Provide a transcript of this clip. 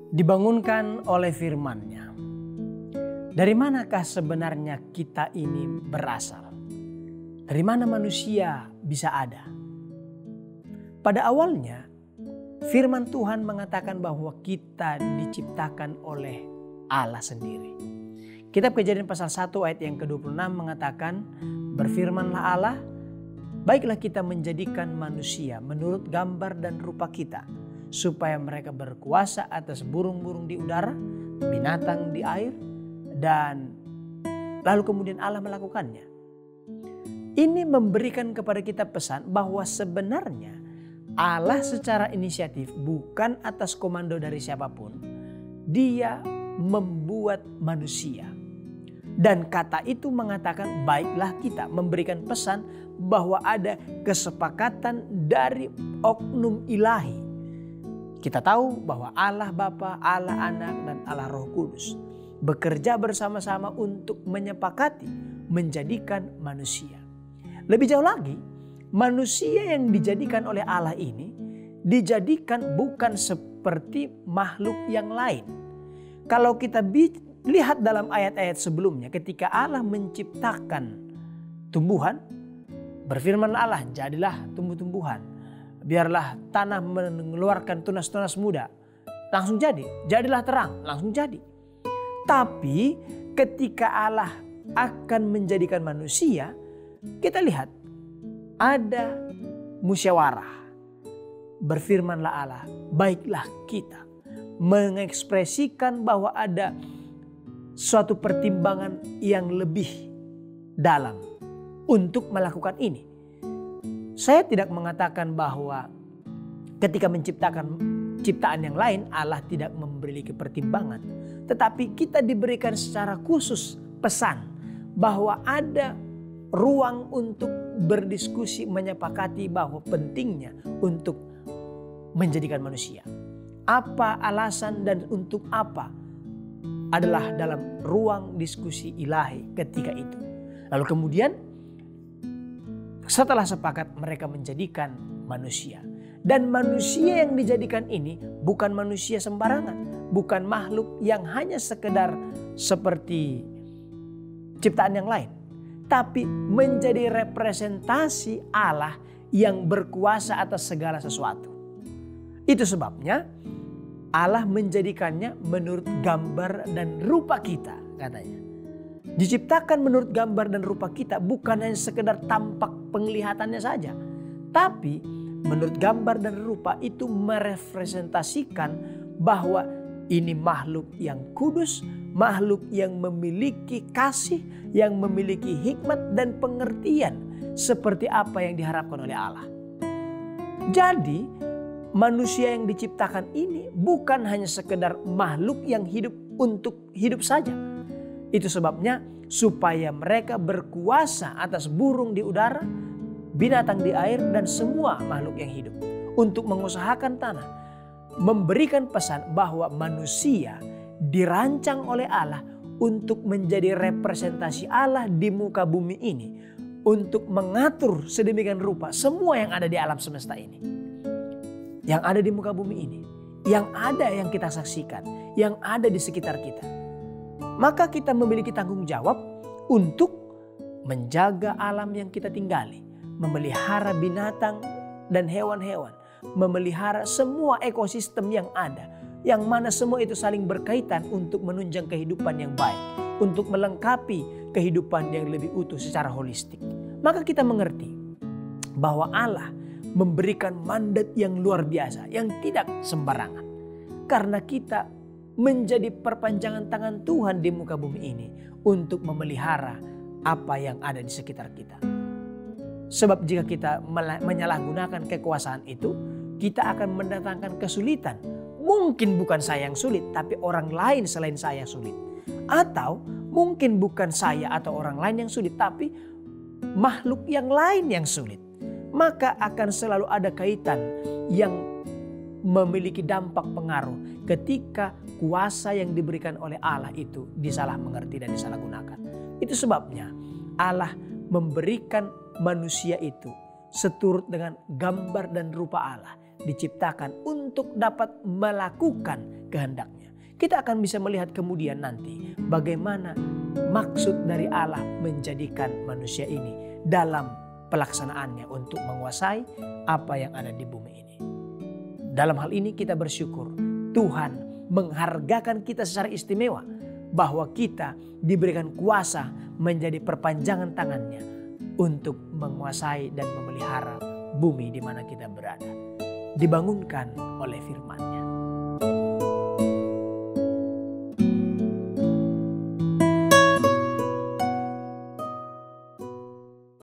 Dibangunkan oleh firman-Nya. Dari manakah sebenarnya kita ini berasal? Dari mana manusia bisa ada? Pada awalnya, firman Tuhan mengatakan bahwa kita diciptakan oleh Allah sendiri. Kitab Kejadian pasal 1 ayat yang ke-26 mengatakan, berfirmanlah Allah, baiklah kita menjadikan manusia menurut gambar dan rupa kita, supaya mereka berkuasa atas burung-burung di udara, binatang di air, dan lalu kemudian Allah melakukannya. Ini memberikan kepada kita pesan bahwa sebenarnya Allah secara inisiatif, bukan atas komando dari siapapun, Dia membuat manusia. Dan kata itu mengatakan baiklah kita, memberikan pesan bahwa ada kesepakatan dari oknum ilahi. Kita tahu bahwa Allah Bapa, Allah Anak, dan Allah Roh Kudus bekerja bersama-sama untuk menyepakati menjadikan manusia. Lebih jauh lagi, manusia yang dijadikan oleh Allah ini dijadikan bukan seperti makhluk yang lain. Kalau kita lihat dalam ayat-ayat sebelumnya, ketika Allah menciptakan tumbuhan, berfirman Allah, jadilah tumbuh-tumbuhan. Biarlah tanah mengeluarkan tunas-tunas muda. Langsung jadi. Jadilah terang. Langsung jadi. Tapi ketika Allah akan menjadikan manusia, kita lihat ada musyawarah. Berfirmanlah Allah, baiklah kita. Mengekspresikan bahwa ada suatu pertimbangan yang lebih dalam untuk melakukan ini. Saya tidak mengatakan bahwa ketika menciptakan ciptaan yang lain Allah tidak memiliki pertimbangan. Tetapi kita diberikan secara khusus pesan bahwa ada ruang untuk berdiskusi, menyepakati bahwa pentingnya untuk menjadikan manusia. Apa alasan dan untuk apa adalah dalam ruang diskusi ilahi ketika itu. Lalu kemudian setelah sepakat mereka menjadikan manusia. Dan manusia yang dijadikan ini bukan manusia sembarangan. Bukan makhluk yang hanya sekedar seperti ciptaan yang lain. Tapi menjadi representasi Allah yang berkuasa atas segala sesuatu. Itu sebabnya Allah menjadikannya menurut gambar dan rupa kita, katanya. Diciptakan menurut gambar dan rupa kita bukan hanya sekedar tampak penglihatannya saja. Tapi menurut gambar dan rupa itu merepresentasikan bahwa ini makhluk yang kudus, makhluk yang memiliki kasih, yang memiliki hikmat dan pengertian seperti apa yang diharapkan oleh Allah. Jadi manusia yang diciptakan ini bukan hanya sekedar makhluk yang hidup untuk hidup saja. Itu sebabnya supaya mereka berkuasa atas burung di udara, binatang di air, dan semua makhluk yang hidup. Untuk mengusahakan tanah. Memberikan pesan bahwa manusia dirancang oleh Allah untuk menjadi representasi Allah di muka bumi ini. Untuk mengatur sedemikian rupa semua yang ada di alam semesta ini. Yang ada di muka bumi ini. Yang ada yang kita saksikan. Yang ada di sekitar kita. Maka kita memiliki tanggung jawab untuk menjaga alam yang kita tinggali. Memelihara binatang dan hewan-hewan. Memelihara semua ekosistem yang ada. Yang mana semua itu saling berkaitan untuk menunjang kehidupan yang baik. Untuk melengkapi kehidupan yang lebih utuh secara holistik. Maka kita mengerti bahwa Allah memberikan mandat yang luar biasa. Yang tidak sembarangan. Karena kita menjadi perpanjangan tangan Tuhan di muka bumi ini. Untuk memelihara apa yang ada di sekitar kita. Sebab jika kita menyalahgunakan kekuasaan itu, kita akan mendatangkan kesulitan. Mungkin bukan saya yang sulit, tapi orang lain selain saya yang sulit. Atau mungkin bukan saya atau orang lain yang sulit, tapi makhluk yang lain yang sulit. Maka akan selalu ada kaitan yang memiliki dampak pengaruh ketika kuasa yang diberikan oleh Allah itu disalah mengerti dan disalahgunakan. Itu sebabnya Allah memberikan manusia itu seturut dengan gambar dan rupa Allah, diciptakan untuk dapat melakukan kehendak-Nya. Kita akan bisa melihat kemudian nanti bagaimana maksud dari Allah menjadikan manusia ini dalam pelaksanaannya untuk menguasai apa yang ada di bumi ini. Dalam hal ini kita bersyukur Tuhan menghargakan kita secara istimewa bahwa kita diberikan kuasa menjadi perpanjangan tangannya untuk menguasai dan memelihara bumi di mana kita berada. Dibangunkan oleh firman-Nya.